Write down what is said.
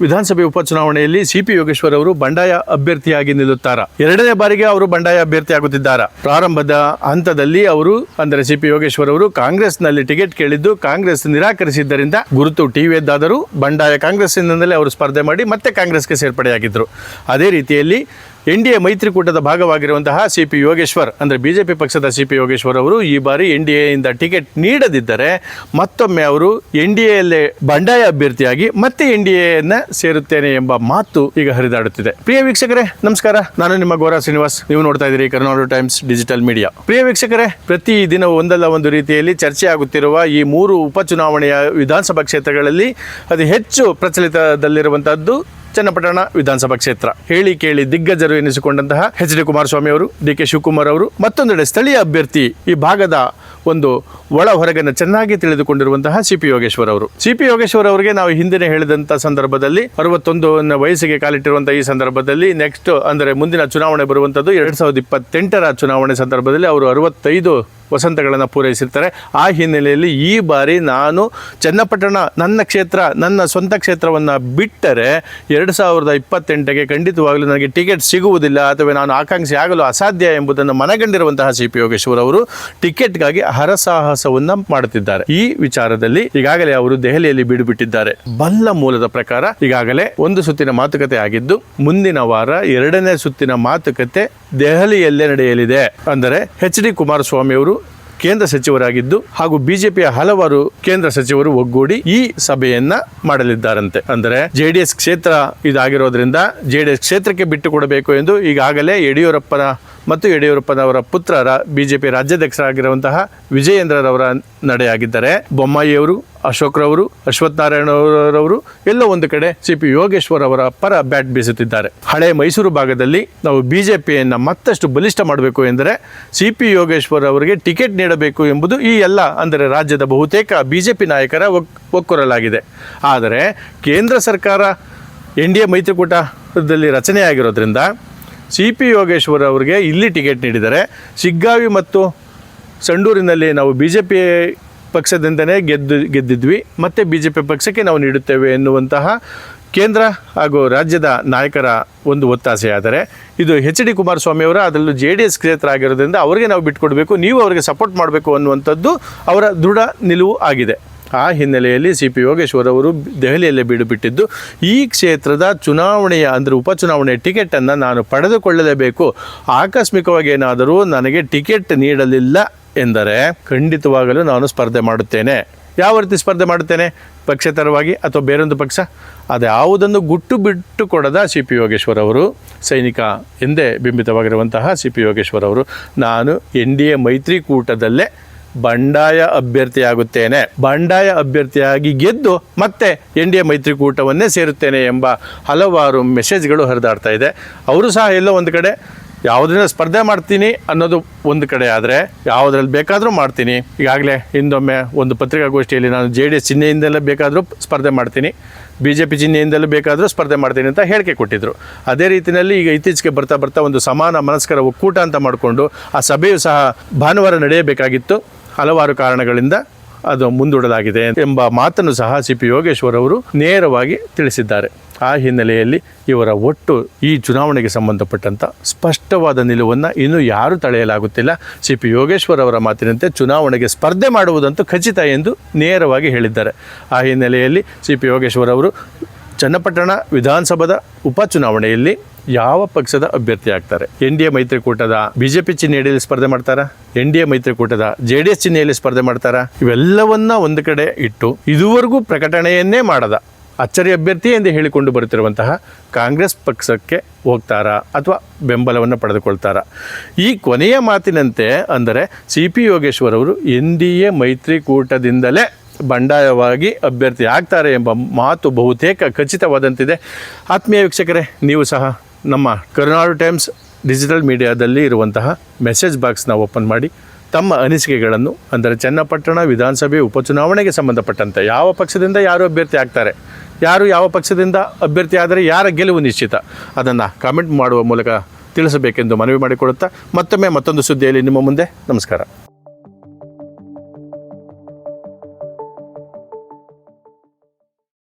ವಿಧಾನಸಭೆ ಉಪಚುನಾವಣೆಯಲ್ಲಿ ಸಿಪಿ ಯೋಗೇಶ್ವರ್ ಅವರು ಬಂಡಾಯ ಅಭ್ಯರ್ಥಿಯಾಗಿ ನಿಲ್ಲುತ್ತಾರಾ? ಎರಡನೇ ಬಾರಿಗೆ ಅವರು ಬಂಡಾಯ ಅಭ್ಯರ್ಥಿ ಆಗುತ್ತಿದ್ದಾರಾ? ಪ್ರಾರಂಭದ ಹಂತದಲ್ಲಿ ಅವರು ಅಂದರೆ ಸಿಪಿ ಯೋಗೇಶ್ವರ್ ಅವರು ಕಾಂಗ್ರೆಸ್ನಲ್ಲಿ ಟಿಕೆಟ್ ಕೇಳಿದ್ದು ಕಾಂಗ್ರೆಸ್ ನಿರಾಕರಿಸಿದ್ದರಿಂದ ಗುರುತು ಟಿವಿ ಎದ್ದಾದರೂ ಬಂಡಾಯ ಕಾಂಗ್ರೆಸ್ಸಿನಿಂದಲೇ ಅವರು ಸ್ಪರ್ಧೆ ಮಾಡಿ ಮತ್ತೆ ಕಾಂಗ್ರೆಸ್ಗೆ ಸೇರ್ಪಡೆಯಾಗಿದ್ದರು. ಅದೇ ರೀತಿಯಲ್ಲಿ NDA ಮೈತ್ರಿಕೂಟದ ಭಾಗವಾಗಿರುವಂತಹ ಸಿಪಿ ಯೋಗೇಶ್ವರ್ ಅಂದರೆ ಬಿಜೆಪಿ ಪಕ್ಷದ ಸಿಪಿ ಯೋಗೇಶ್ವರ್ ಅವರು ಈ ಬಾರಿ NDAಯಿಂದ ಟಿಕೆಟ್ ನೀಡದಿದ್ದರೆ ಮತ್ತೊಮ್ಮೆ ಅವರು NDAಯಲ್ಲೇ ಬಂಡಾಯ ಅಭ್ಯರ್ಥಿಯಾಗಿ ಮತ್ತೆ NDAಯನ್ನ ಸೇರುತ್ತೇನೆ ಎಂಬ ಮಾತು ಈಗ ಹರಿದಾಡುತ್ತಿದೆ. ಪ್ರಿಯ ವೀಕ್ಷಕರೇ ನಮಸ್ಕಾರ, ನಾನು ನಿಮ್ಮ ಗೌರ ಶ್ರೀನಿವಾಸ್. ನೀವು ನೋಡ್ತಾ ಇದ್ದೀರಿ ಕರ್ನಾಟಕ ಟೈಮ್ಸ್ ಡಿಜಿಟಲ್ ಮೀಡಿಯಾ. ಪ್ರಿಯ ವೀಕ್ಷಕರೇ, ಪ್ರತಿ ದಿನ ಒಂದಲ್ಲ ಒಂದು ರೀತಿಯಲ್ಲಿ ಚರ್ಚೆ ಆಗುತ್ತಿರುವ ಈ 3 ಉಪಚುನಾವಣೆಯ ವಿಧಾನಸಭಾ ಕ್ಷೇತ್ರಗಳಲ್ಲಿ ಅತಿ ಹೆಚ್ಚು ಪ್ರಚಲಿತದಲ್ಲಿರುವಂತಹದ್ದು ಚನ್ನಪಟ್ಟಣ ವಿಧಾನಸಭಾ ಕ್ಷೇತ್ರ. ಹೇಳಿ ಕೇಳಿ ದಿಗ್ಗಜರು ಎನಿಸಿಕೊಂಡಂತಹ HD ಕುಮಾರಸ್ವಾಮಿ ಅವರು, DK ಶಿವಕುಮಾರ್ ಅವರು, ಮತ್ತೊಂದೆಡೆ ಸ್ಥಳೀಯ ಅಭ್ಯರ್ಥಿ ಈ ಭಾಗದ ಒಂದು ಒಳ ಹೊರಗನ್ನು ಚೆನ್ನಾಗಿ ತಿಳಿದುಕೊಂಡಿರುವಂತಹ ಸಿಪಿ ಯೋಗೇಶ್ವರ್ ಅವರು. ಸಿಪಿ ಯೋಗೇಶ್ವರ್ ಅವರಿಗೆ ನಾವು ಹಿಂದಿನ ಹೇಳಿದಂಥ ಸಂದರ್ಭದಲ್ಲಿ 61 ವಯಸ್ಸಿಗೆ ಕಾಲಿಟ್ಟಿರುವಂತಹ ಈ ಸಂದರ್ಭದಲ್ಲಿ ನೆಕ್ಸ್ಟ್ ಅಂದರೆ ಮುಂದಿನ ಚುನಾವಣೆ ಬರುವಂಥದ್ದು 2028ರ ಚುನಾವಣೆ ಸಂದರ್ಭದಲ್ಲಿ ಅವರು 65 ವಸಂತಗಳನ್ನು ಪೂರೈಸಿರ್ತಾರೆ. ಆ ಹಿನ್ನೆಲೆಯಲ್ಲಿ ಈ ಬಾರಿ ನಾನು ಚನ್ನಪಟ್ಟಣ ನನ್ನ ಕ್ಷೇತ್ರ, ನನ್ನ ಸ್ವಂತ ಕ್ಷೇತ್ರವನ್ನು ಬಿಟ್ಟರೆ 2028ಗೆ ಖಂಡಿತವಾಗಲೂ ನನಗೆ ಟಿಕೆಟ್ ಸಿಗುವುದಿಲ್ಲ ಅಥವಾ ನಾನು ಆಕಾಂಕ್ಷಿ ಆಗಲು ಅಸಾಧ್ಯ ಎಂಬುದನ್ನು ಮನಗಂಡಿರುವಂತಹ ಸಿಪಿ ಯೋಗೇಶ್ವರ್ ಅವರು ಟಿಕೆಟ್ಗಾಗಿ ಹರಸಾಹಸವನ್ನು ಮಾಡುತ್ತಿದ್ದಾರೆ. ಈ ವಿಚಾರದಲ್ಲಿ ಈಗಾಗಲೇ ಅವರು ದೆಹಲಿಯಲ್ಲಿ ಬೀಡುಬಿಟ್ಟಿದ್ದಾರೆ. ಬಲ್ಲ ಮೂಲದ ಪ್ರಕಾರ ಈಗಾಗಲೇ ಒಂದು ಸುತ್ತಿನ ಮಾತುಕತೆ ಆಗಿದ್ದು ಮುಂದಿನ ವಾರ 2ನೇ ಸುತ್ತಿನ ಮಾತುಕತೆ ದೆಹಲಿಯಲ್ಲೇ ನಡೆಯಲಿದೆ. ಅಂದರೆ HD ಕುಮಾರಸ್ವಾಮಿ ಅವರು ಕೇಂದ್ರ ಸಚಿವರಾಗಿದ್ದು ಹಾಗೂ ಬಿಜೆಪಿಯ ಹಲವಾರು ಕೇಂದ್ರ ಸಚಿವರು ಒಗ್ಗೂಡಿ ಈ ಸಭೆಯನ್ನ ಮಾಡಲಿದ್ದಾರಂತೆ. ಅಂದರೆ JDS ಕ್ಷೇತ್ರ ಇದಾಗಿರೋದ್ರಿಂದ JDS ಕ್ಷೇತ್ರಕ್ಕೆ ಬಿಟ್ಟು ಕೊಡಬೇಕು ಎಂದು ಈಗಾಗಲೇ ಯಡಿಯೂರಪ್ಪನವರ ಪುತ್ರ ಬಿಜೆಪಿ ರಾಜ್ಯಾಧ್ಯಕ್ಷರಾಗಿರುವಂತಹ ವಿಜಯೇಂದ್ರರವರ ನಡೆಯಾಗಿದ್ದಾರೆ. ಬೊಮ್ಮಾಯಿಯವರು, ಅಶೋಕ್ರವರು, ಅಶ್ವಥ್ ನಾರಾಯಣರವರು ಎಲ್ಲೋ ಒಂದು ಕಡೆ ಸಿಪಿ ಯೋಗೇಶ್ವರ್ ಅವರ ಪರ ಬ್ಯಾಟ್ ಬೀಸುತ್ತಿದ್ದಾರೆ. ಹಳೆ ಮೈಸೂರು ಭಾಗದಲ್ಲಿ ನಾವು ಬಿಜೆಪಿಯನ್ನು ಮತ್ತಷ್ಟು ಬಲಿಷ್ಠ ಮಾಡಬೇಕು ಎಂದರೆ ಸಿಪಿ ಯೋಗೇಶ್ವರ್ ಅವರಿಗೆ ಟಿಕೆಟ್ ನೀಡಬೇಕು ಎಂಬುದು ಈ ಎಲ್ಲ ಅಂದರೆ ರಾಜ್ಯದ ಬಹುತೇಕ ಬಿಜೆಪಿ ನಾಯಕರ ಒಕ್ಕೊರಲಾಗಿದೆ. ಆದರೆ ಕೇಂದ್ರ ಸರ್ಕಾರ NDA ಮೈತ್ರಿಕೂಟದಲ್ಲಿ ರಚನೆಯಾಗಿರೋದ್ರಿಂದ ಸಿಪಿ ಯೋಗೇಶ್ವರ್ ಅವರಿಗೆ ಇಲ್ಲಿ ಟಿಕೆಟ್ ನೀಡಿದರೆ ಶಿಗ್ಗಾವಿ ಮತ್ತು ಸಂಡೂರಿನಲ್ಲಿ ನಾವು ಬಿಜೆಪಿ ಪಕ್ಷದಿಂದನೇ ಗೆದ್ದಿದ್ವಿ, ಮತ್ತು ಬಿಜೆಪಿ ಪಕ್ಷಕ್ಕೆ ನಾವು ನೀಡುತ್ತೇವೆ ಎನ್ನುವಂತಹ ಕೇಂದ್ರ ಹಾಗೂ ರಾಜ್ಯದ ನಾಯಕರ ಒಂದು ಒತ್ತಾಸೆಯಾದರೆ ಇದು HD ಕುಮಾರಸ್ವಾಮಿ ಅವರ ಅದರಲ್ಲೂ JDS ಕ್ಷೇತ್ರ ಆಗಿರೋದ್ರಿಂದ ಅವರಿಗೆ ನಾವು ಬಿಟ್ಟುಕೊಡಬೇಕು, ನೀವು ಅವರಿಗೆ ಸಪೋರ್ಟ್ ಮಾಡಬೇಕು ಅನ್ನುವಂಥದ್ದು ಅವರ ದೃಢ ನಿಲುವು ಆಗಿದೆ. ಆ ಹಿನ್ನೆಲೆಯಲ್ಲಿ ಸಿಪಿ ಯೋಗೇಶ್ವರ್ ಅವರು ದೆಹಲಿಯಲ್ಲೇ ಬೀಡುಬಿಟ್ಟಿದ್ದು ಈ ಕ್ಷೇತ್ರದ ಚುನಾವಣೆಯ ಅಂದರೆ ಉಪಚುನಾವಣೆಯ ಟಿಕೆಟನ್ನು ನಾನು ಪಡೆದುಕೊಳ್ಳಲೇಬೇಕು, ಆಕಸ್ಮಿಕವಾಗಿ ಏನಾದರೂ ನನಗೆ ಟಿಕೆಟ್ ನೀಡಲಿಲ್ಲ ಎಂದರೆ ಖಂಡಿತವಾಗಲೂ ನಾನು ಸ್ಪರ್ಧೆ ಮಾಡುತ್ತೇನೆ. ಯಾವ ರೀತಿ ಸ್ಪರ್ಧೆ ಮಾಡುತ್ತೇನೆ? ಪಕ್ಷೇತರವಾಗಿ ಅಥವಾ ಬೇರೊಂದು ಪಕ್ಷ, ಅದು ಯಾವುದನ್ನು ಗುಟ್ಟು ಬಿಟ್ಟು ಕೊಡದ ಸಿಪಿ ಯೋಗೇಶ್ವರ್ ಅವರು, ಸೈನಿಕ ಎಂದೇ ಬಿಂಬಿತವಾಗಿರುವಂತಹ ಸಿಪಿ ಯೋಗೇಶ್ವರ್ ಅವರು, ನಾನು NDA ಮೈತ್ರಿಕೂಟದಲ್ಲೇ ಬಂಡಾಯ ಅಭ್ಯರ್ಥಿಯಾಗುತ್ತೇನೆ, ಬಂಡಾಯ ಅಭ್ಯರ್ಥಿಯಾಗಿ ಗೆದ್ದು ಮತ್ತೆ NDA ಮೈತ್ರಿಕೂಟವನ್ನೇ ಸೇರುತ್ತೇನೆ ಎಂಬ ಹಲವಾರು ಮೆಸೇಜ್ಗಳು ಹರಿದಾಡ್ತಾ ಇದೆ. ಅವರು ಸಹ ಎಲ್ಲೋ ಒಂದು ಕಡೆ ಯಾವುದನ್ನ ಸ್ಪರ್ಧೆ ಮಾಡ್ತೀನಿ ಅನ್ನೋದು ಒಂದು ಕಡೆ ಆದರೆ ಯಾವುದ್ರಲ್ಲಿ ಬೇಕಾದರೂ ಮಾಡ್ತೀನಿ. ಈಗಾಗಲೇ ಹಿಂದೊಮ್ಮೆ ಒಂದು ಪತ್ರಿಕಾಗೋಷ್ಠಿಯಲ್ಲಿ ನಾನು JDS ಚಿಹ್ನೆಯಿಂದಲೇ ಬೇಕಾದರೂ ಸ್ಪರ್ಧೆ ಮಾಡ್ತೀನಿ, BJP ಚಿಹ್ನೆಯಿಂದಲೂ ಬೇಕಾದರೂ ಸ್ಪರ್ಧೆ ಮಾಡ್ತೀನಿ ಅಂತ ಹೇಳಿಕೆ ಕೊಟ್ಟಿದ್ದರು. ಅದೇ ರೀತಿಯಲ್ಲಿ ಈಗ ಇತ್ತೀಚೆಗೆ ಬರ್ತಾ ಒಂದು ಸಮಾನ ಮನಸ್ಕರ ಒಕ್ಕೂಟ ಅಂತ ಮಾಡಿಕೊಂಡು ಆ ಸಭೆಯು ಸಹ ಭಾನುವಾರ ನಡೆಯಬೇಕಾಗಿತ್ತು. ಹಲವಾರು ಕಾರಣಗಳಿಂದ ಅದು ಮುಂದೂಡಲಾಗಿದೆ ಎಂಬ ಮಾತನ್ನು ಸಹ ಸಿಪಿ ಯೋಗೇಶ್ವರ್ ಅವರು ನೇರವಾಗಿ ತಿಳಿಸಿದ್ದಾರೆ. ಆ ಹಿನ್ನೆಲೆಯಲ್ಲಿ ಇವರ ಒಟ್ಟು ಈ ಚುನಾವಣೆಗೆ ಸಂಬಂಧಪಟ್ಟಂಥ ಸ್ಪಷ್ಟವಾದ ನಿಲುವನ್ನು ಇನ್ನೂ ಯಾರೂ ತಳೆಯಲಾಗುತ್ತಿಲ್ಲ. ಸಿಪಿ ಯೋಗೇಶ್ವರ್ ಅವರ ಮಾತಿನಂತೆ ಚುನಾವಣೆಗೆ ಸ್ಪರ್ಧೆ ಮಾಡುವುದಂತೂ ಖಚಿತ ಎಂದು ನೇರವಾಗಿ ಹೇಳಿದ್ದಾರೆ. ಆ ಹಿನ್ನೆಲೆಯಲ್ಲಿ ಸಿಪಿ ಯೋಗೇಶ್ವರ್ ಅವರು ಚನ್ನಪಟ್ಟಣ ವಿಧಾನಸಭಾ ಉಪಚುನಾವಣೆಯಲ್ಲಿ ಯಾವ ಪಕ್ಷದ ಅಭ್ಯರ್ಥಿ ಆಗ್ತಾರೆ? NDA ಮೈತ್ರಿಕೂಟದ ಬಿಜೆಪಿ ಚಿಹ್ನೆಯಲ್ಲಿ ಸ್ಪರ್ಧೆ ಮಾಡ್ತಾರಾ? NDA ಮೈತ್ರಿಕೂಟದ JDS ಚಿಹ್ನೆಯಲ್ಲಿ ಸ್ಪರ್ಧೆ ಮಾಡ್ತಾರಾ? ಇವೆಲ್ಲವನ್ನ ಒಂದು ಕಡೆ ಇಟ್ಟು ಇದುವರೆಗೂ ಪ್ರಕಟಣೆಯನ್ನೇ ಮಾಡದ ಅಚ್ಚರಿ ಅಭ್ಯರ್ಥಿ ಎಂದು ಹೇಳಿಕೊಂಡು ಬರುತ್ತಿರುವಂತಹ ಕಾಂಗ್ರೆಸ್ ಪಕ್ಷಕ್ಕೆ ಹೋಗ್ತಾರಾ ಅಥವಾ ಬೆಂಬಲವನ್ನು ಪಡೆದುಕೊಳ್ತಾರಾ? ಈ ಕೊನೆಯ ಮಾತಿನಂತೆ ಅಂದರೆ ಸಿಪಿ ಯೋಗೇಶ್ವರ್ ಅವರು NDA ಮೈತ್ರಿಕೂಟದಿಂದಲೇ ಬಂಡಾಯವಾಗಿ ಅಭ್ಯರ್ಥಿ ಆಗ್ತಾರೆ ಎಂಬ ಮಾತು ಬಹುತೇಕ ಖಚಿತವಾದಂತಿದೆ. ಆತ್ಮೀಯ ವೀಕ್ಷಕರೇ, ನೀವು ಸಹ ನಮ್ಮ ಕರ್ನಾಟಕ ಟೈಮ್ಸ್ ಡಿಜಿಟಲ್ ಮೀಡಿಯಾದಲ್ಲಿ ಇರುವಂತಹ ಮೆಸೇಜ್ ಬಾಕ್ಸ್ನ ಓಪನ್ ಮಾಡಿ ತಮ್ಮ ಅನಿಸಿಕೆಗಳನ್ನು ಅಂದರೆ ಚನ್ನಪಟ್ಟಣ ವಿಧಾನಸಭೆ ಉಪಚುನಾವಣೆಗೆ ಸಂಬಂಧಪಟ್ಟಂತೆ ಯಾವ ಪಕ್ಷದಿಂದ ಯಾರು ಅಭ್ಯರ್ಥಿ ಆಗ್ತಾರೆ, ಯಾರು ಯಾವ ಪಕ್ಷದಿಂದ ಅಭ್ಯರ್ಥಿ ಆದರೆ ಯಾರ ಗೆಲುವು ನಿಶ್ಚಿತ, ಅದನ್ನು ಕಾಮೆಂಟ್ ಮಾಡುವ ಮೂಲಕ ತಿಳಿಸಬೇಕೆಂದು ಮನವಿ ಮಾಡಿಕೊಡುತ್ತಾ ಮತ್ತೊಮ್ಮೆ ಮತ್ತೊಂದು ಸುದ್ದಿಯಲ್ಲಿ ನಿಮ್ಮ ಮುಂದೆ ನಮಸ್ಕಾರ.